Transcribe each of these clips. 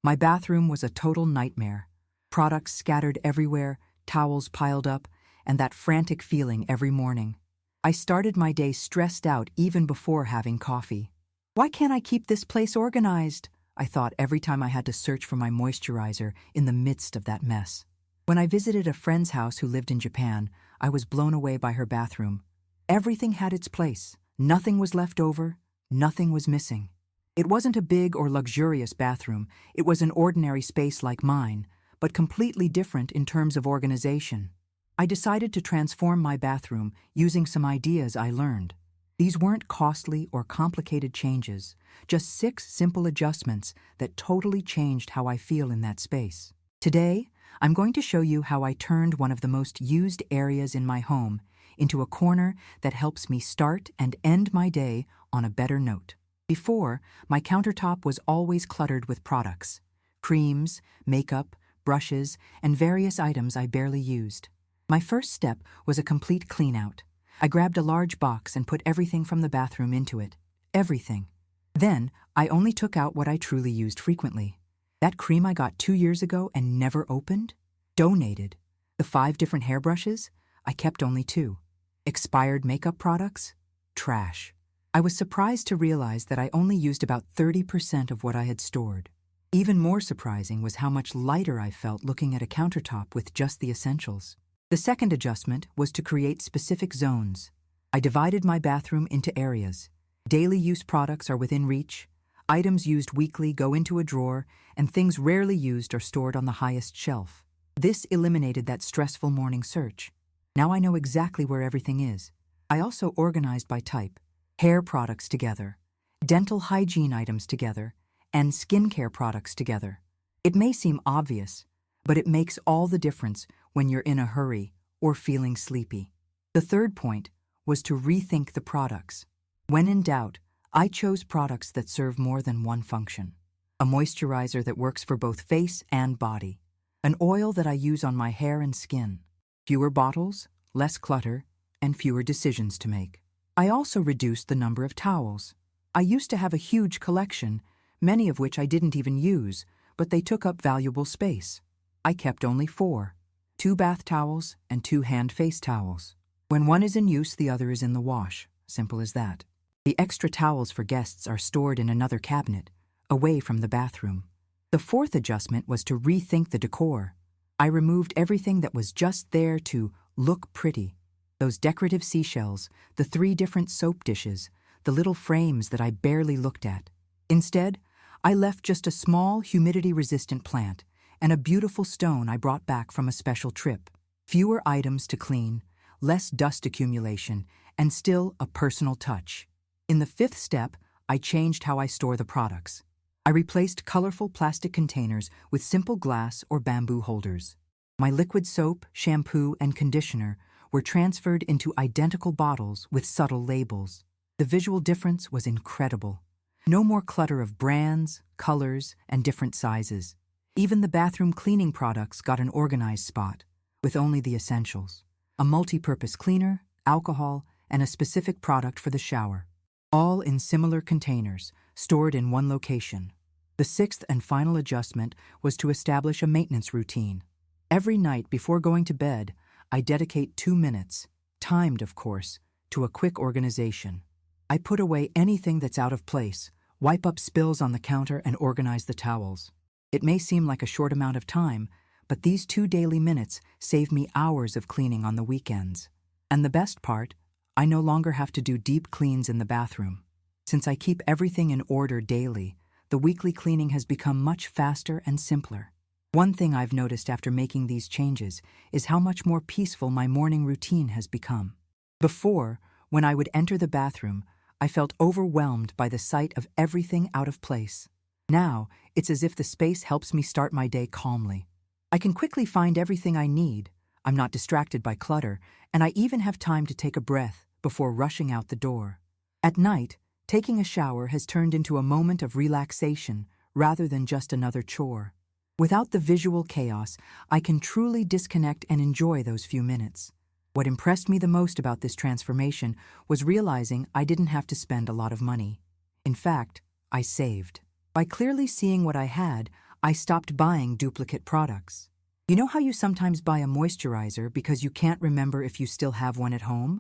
My bathroom was a total nightmare. Products scattered everywhere, towels piled up, and that frantic feeling every morning. I started my day stressed out even before having coffee. Why can't I keep this place organized? I thought every time I had to search for my moisturizer in the midst of that mess. When I visited a friend's house who lived in Japan, I was blown away by her bathroom. Everything had its place. Nothing was left over. Nothing was missing. It wasn't a big or luxurious bathroom. It was an ordinary space like mine, but completely different in terms of organization. I decided to transform my bathroom using some ideas I learned. These weren't costly or complicated changes, just 6 simple adjustments that totally changed how I feel in that space. Today, I'm going to show you how I turned one of the most used areas in my home into a corner that helps me start and end my day on a better note. Before, my countertop was always cluttered with products, creams, makeup, brushes, and various items I barely used. My first step was a complete clean-out. I grabbed a large box and put everything from the bathroom into it. Everything. Then, I only took out what I truly used frequently. That cream I got 2 years ago and never opened? Donated. The 5 different hairbrushes? I kept only 2. Expired makeup products? Trash. I was surprised to realize that I only used about 30% of what I had stored. Even more surprising was how much lighter I felt looking at a countertop with just the essentials. The second adjustment was to create specific zones. I divided my bathroom into areas. Daily use products are within reach, items used weekly go into a drawer, and things rarely used are stored on the highest shelf. This eliminated that stressful morning search. Now I know exactly where everything is. I also organized by type: hair products together, dental hygiene items together, and skincare products together. It may seem obvious, but it makes all the difference when you're in a hurry or feeling sleepy. The third point was to rethink the products. When in doubt, I chose products that serve more than one function. A moisturizer that works for both face and body. An oil that I use on my hair and skin. Fewer bottles, less clutter, and fewer decisions to make. I also reduced the number of towels. I used to have a huge collection, many of which I didn't even use, but they took up valuable space. I kept only 4. 2 bath towels and 2 hand-face towels. When one is in use, the other is in the wash. Simple as that. The extra towels for guests are stored in another cabinet, away from the bathroom. The fourth adjustment was to rethink the decor. I removed everything that was just there to look pretty. Those decorative seashells, the 3 different soap dishes, the little frames that I barely looked at. Instead, I left just a small, humidity-resistant plant and a beautiful stone I brought back from a special trip. Fewer items to clean, less dust accumulation, and still a personal touch. In the 5th step, I changed how I store the products. I replaced colorful plastic containers with simple glass or bamboo holders. My liquid soap, shampoo, and conditioner were transferred into identical bottles with subtle labels. The visual difference was incredible. No more clutter of brands, colors, and different sizes. Even the bathroom cleaning products got an organized spot, with only the essentials. A multi-purpose cleaner, alcohol, and a specific product for the shower. All in similar containers, stored in one location. The 6th and final adjustment was to establish a maintenance routine. Every night before going to bed, I dedicate 2 minutes, timed of course, to a quick organization. I put away anything that's out of place, wipe up spills on the counter, and organize the towels. It may seem like a short amount of time, but these 2 daily minutes save me hours of cleaning on the weekends. And the best part, I no longer have to do deep cleans in the bathroom. Since I keep everything in order daily, the weekly cleaning has become much faster and simpler. One thing I've noticed after making these changes is how much more peaceful my morning routine has become. Before, when I would enter the bathroom, I felt overwhelmed by the sight of everything out of place. Now, it's as if the space helps me start my day calmly. I can quickly find everything I need, I'm not distracted by clutter, and I even have time to take a breath before rushing out the door. At night, taking a shower has turned into a moment of relaxation rather than just another chore. Without the visual chaos, I can truly disconnect and enjoy those few minutes. What impressed me the most about this transformation was realizing I didn't have to spend a lot of money. In fact, I saved. By clearly seeing what I had, I stopped buying duplicate products. You know how you sometimes buy a moisturizer because you can't remember if you still have one at home?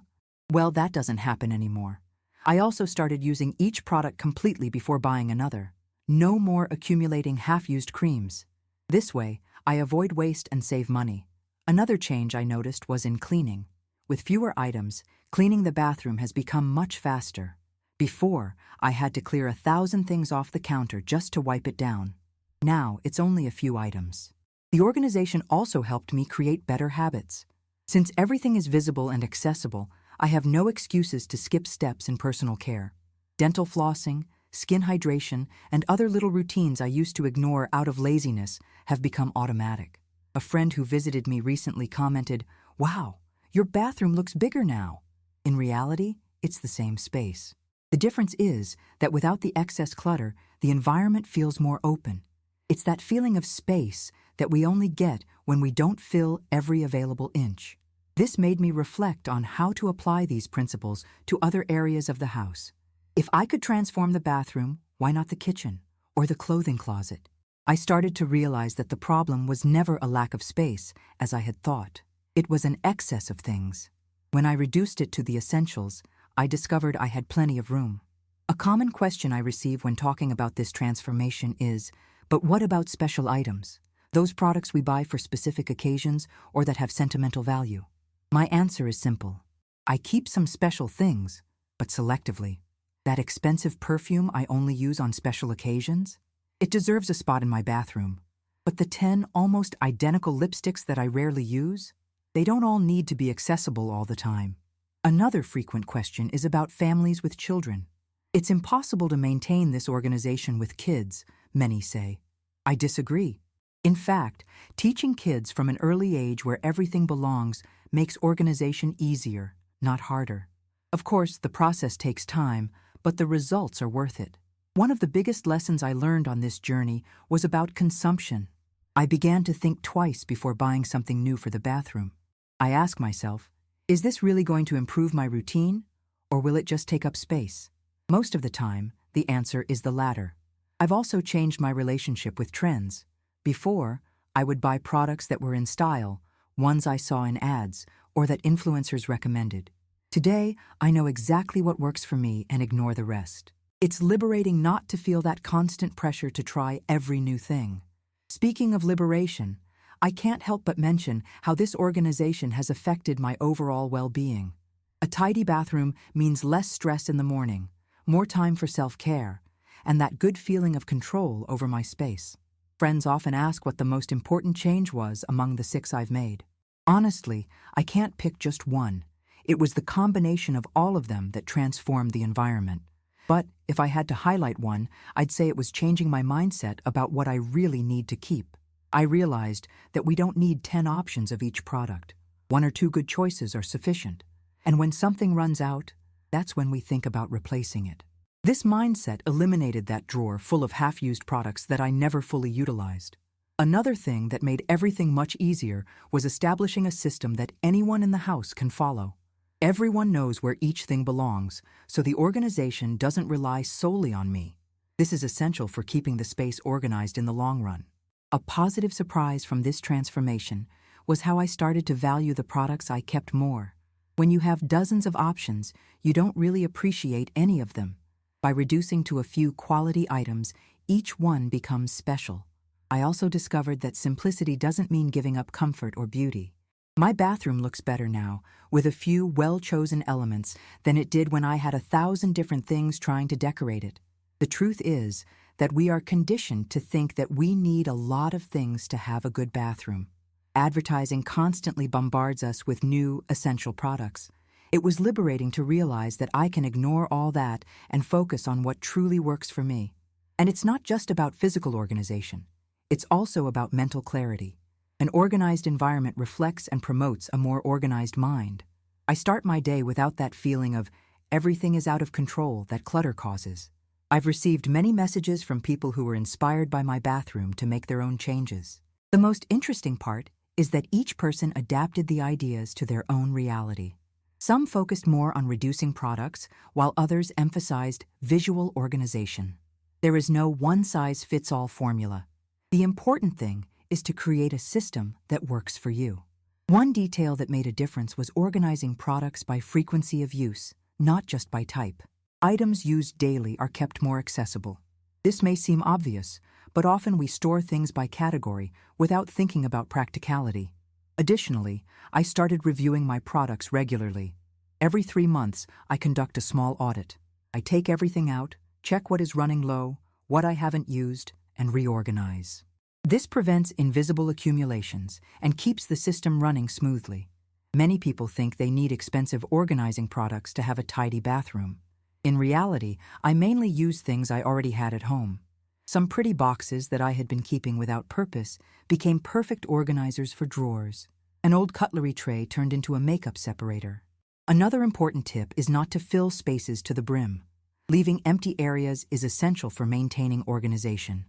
Well, that doesn't happen anymore. I also started using each product completely before buying another. No more accumulating half-used creams. This way, I avoid waste and save money. Another change I noticed was in cleaning. With fewer items, cleaning the bathroom has become much faster. Before, I had to clear 1,000 things off the counter just to wipe it down. Now, it's only a few items. The organization also helped me create better habits. Since everything is visible and accessible, I have no excuses to skip steps in personal care. Dental flossing, skin hydration, and other little routines I used to ignore out of laziness have become automatic. A friend who visited me recently commented, "Wow, your bathroom looks bigger now." In reality, it's the same space. The difference is that without the excess clutter, the environment feels more open. It's that feeling of space that we only get when we don't fill every available inch. This made me reflect on how to apply these principles to other areas of the house. If I could transform the bathroom, why not the kitchen or the clothing closet? I started to realize that the problem was never a lack of space, as I had thought. It was an excess of things. When I reduced it to the essentials, I discovered I had plenty of room. A common question I receive when talking about this transformation is, but what about special items? Those products we buy for specific occasions or that have sentimental value? My answer is simple. I keep some special things, but selectively. That expensive perfume I only use on special occasions? It deserves a spot in my bathroom. But the 10 almost identical lipsticks that I rarely use? They don't all need to be accessible all the time. Another frequent question is about families with children. It's impossible to maintain this organization with kids, many say. I disagree. In fact, teaching kids from an early age where everything belongs makes organization easier, not harder. Of course, the process takes time, but the results are worth it. One of the biggest lessons I learned on this journey was about consumption. I began to think twice before buying something new for the bathroom. I asked myself, is this really going to improve my routine, or will it just take up space? Most of the time, the answer is the latter. I've also changed my relationship with trends. Before, I would buy products that were in style, ones I saw in ads, or that influencers recommended. Today, I know exactly what works for me and ignore the rest. It's liberating not to feel that constant pressure to try every new thing. Speaking of liberation, I can't help but mention how this organization has affected my overall well-being. A tidy bathroom means less stress in the morning, more time for self-care, and that good feeling of control over my space. Friends often ask what the most important change was among the 6 I've made. Honestly, I can't pick just one. It was the combination of all of them that transformed the environment. But if I had to highlight one, I'd say it was changing my mindset about what I really need to keep. I realized that we don't need 10 options of each product. 1 or 2 good choices are sufficient. And when something runs out, that's when we think about replacing it. This mindset eliminated that drawer full of half-used products that I never fully utilized. Another thing that made everything much easier was establishing a system that anyone in the house can follow. Everyone knows where each thing belongs, so the organization doesn't rely solely on me. This is essential for keeping the space organized in the long run. A positive surprise from this transformation was how I started to value the products I kept more. When you have dozens of options, you don't really appreciate any of them. By reducing to a few quality items, each one becomes special. I also discovered that simplicity doesn't mean giving up comfort or beauty. My bathroom looks better now, with a few well-chosen elements, than it did when I had 1,000 different things trying to decorate it. The truth is that we are conditioned to think that we need a lot of things to have a good bathroom. Advertising constantly bombards us with new, essential products. It was liberating to realize that I can ignore all that and focus on what truly works for me. And it's not just about physical organization. It's also about mental clarity. An organized environment reflects and promotes a more organized mind. I start my day without that feeling of everything is out of control that clutter causes. I've received many messages from people who were inspired by my bathroom to make their own changes. The most interesting part is that each person adapted the ideas to their own reality. Some focused more on reducing products, while others emphasized visual organization. There is no one-size-fits-all formula. The important thing is to create a system that works for you. One detail that made a difference was organizing products by frequency of use, not just by type. Items used daily are kept more accessible. This may seem obvious, but often we store things by category without thinking about practicality. Additionally, I started reviewing my products regularly. Every 3 months, I conduct a small audit. I take everything out, check what is running low, what I haven't used, and reorganize. This prevents invisible accumulations and keeps the system running smoothly. Many people think they need expensive organizing products to have a tidy bathroom. In reality, I mainly use things I already had at home. Some pretty boxes that I had been keeping without purpose became perfect organizers for drawers. An old cutlery tray turned into a makeup separator. Another important tip is not to fill spaces to the brim. Leaving empty areas is essential for maintaining organization.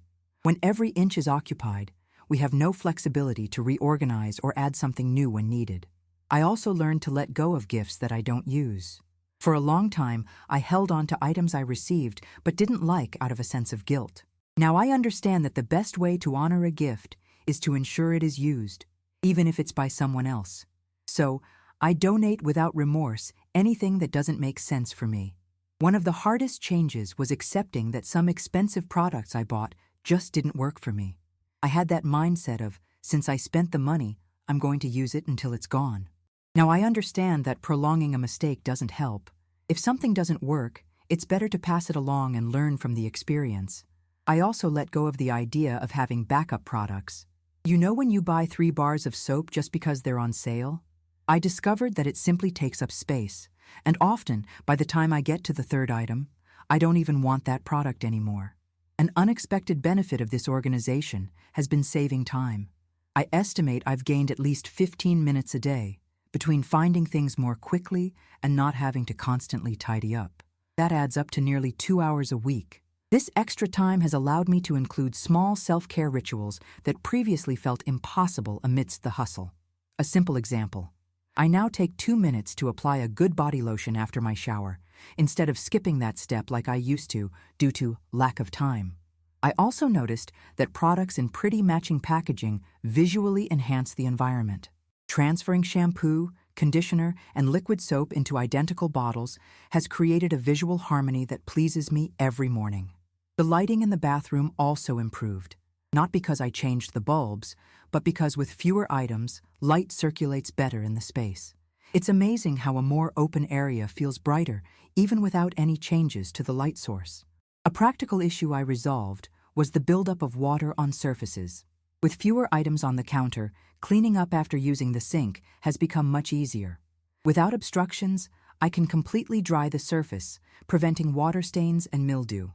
When every inch is occupied, we have no flexibility to reorganize or add something new when needed. I also learned to let go of gifts that I don't use. For a long time, I held on to items I received but didn't like out of a sense of guilt. Now I understand that the best way to honor a gift is to ensure it is used, even if it's by someone else. So, I donate without remorse anything that doesn't make sense for me. One of the hardest changes was accepting that some expensive products I bought just didn't work for me. I had that mindset of, since I spent the money, I'm going to use it until it's gone. Now I understand that prolonging a mistake doesn't help. If something doesn't work, it's better to pass it along and learn from the experience. I also let go of the idea of having backup products. You know when you buy 3 bars of soap just because they're on sale? I discovered that it simply takes up space, and often, by the time I get to the 3rd item, I don't even want that product anymore. An unexpected benefit of this organization has been saving time. I estimate I've gained at least 15 minutes a day between finding things more quickly and not having to constantly tidy up. That adds up to nearly 2 hours a week. This extra time has allowed me to include small self-care rituals that previously felt impossible amidst the hustle. A simple example. I now take 2 minutes to apply a good body lotion after my shower, instead of skipping that step like I used to due to lack of time. I also noticed that products in pretty matching packaging visually enhance the environment. Transferring shampoo, conditioner, and liquid soap into identical bottles has created a visual harmony that pleases me every morning. The lighting in the bathroom also improved, not because I changed the bulbs, but because with fewer items, light circulates better in the space. It's amazing how a more open area feels brighter, even without any changes to the light source. A practical issue I resolved was the buildup of water on surfaces. With fewer items on the counter, cleaning up after using the sink has become much easier. Without obstructions, I can completely dry the surface, preventing water stains and mildew.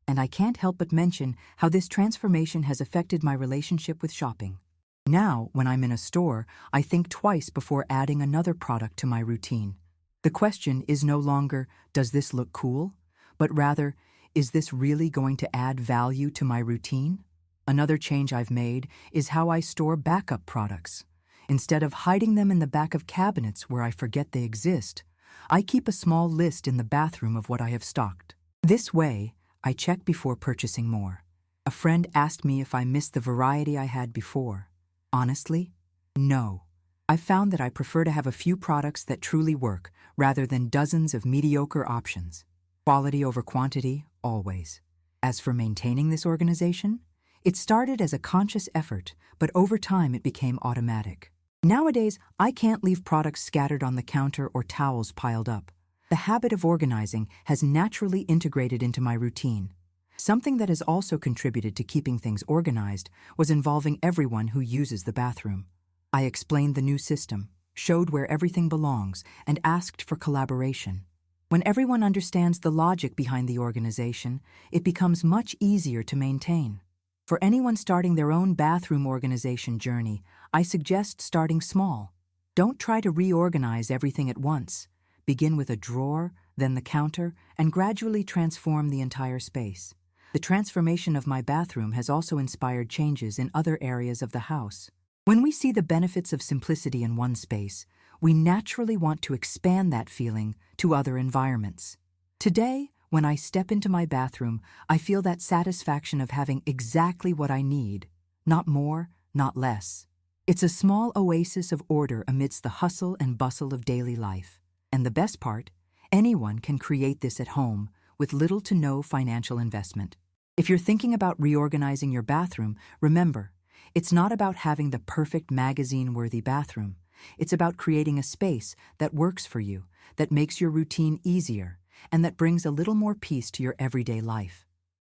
And I can't help but mention how this transformation has affected my relationship with shopping. Now, when I'm in a store, I think twice before adding another product to my routine. The question is no longer, does this look cool? But rather, is this really going to add value to my routine? Another change I've made is how I store backup products. Instead of hiding them in the back of cabinets where I forget they exist, I keep a small list in the bathroom of what I have stocked. This way, I check before purchasing more. A friend asked me if I missed the variety I had before. Honestly, no. I've found that I prefer to have a few products that truly work, rather than dozens of mediocre options. Quality over quantity, always. As for maintaining this organization, it started as a conscious effort, but over time it became automatic. Nowadays, I can't leave products scattered on the counter or towels piled up. The habit of organizing has naturally integrated into my routine. Something that has also contributed to keeping things organized was involving everyone who uses the bathroom. I explained the new system, showed where everything belongs, and asked for collaboration. When everyone understands the logic behind the organization, it becomes much easier to maintain. For anyone starting their own bathroom organization journey, I suggest starting small. Don't try to reorganize everything at once. Begin with a drawer, then the counter, and gradually transform the entire space. The transformation of my bathroom has also inspired changes in other areas of the house. When we see the benefits of simplicity in one space, we naturally want to expand that feeling to other environments. Today, when I step into my bathroom, I feel that satisfaction of having exactly what I need. Not more, not less. It's a small oasis of order amidst the hustle and bustle of daily life. And the best part, anyone can create this at home with little to no financial investment. If you're thinking about reorganizing your bathroom, remember, it's not about having the perfect magazine-worthy bathroom. It's about creating a space that works for you, that makes your routine easier, and that brings a little more peace to your everyday life.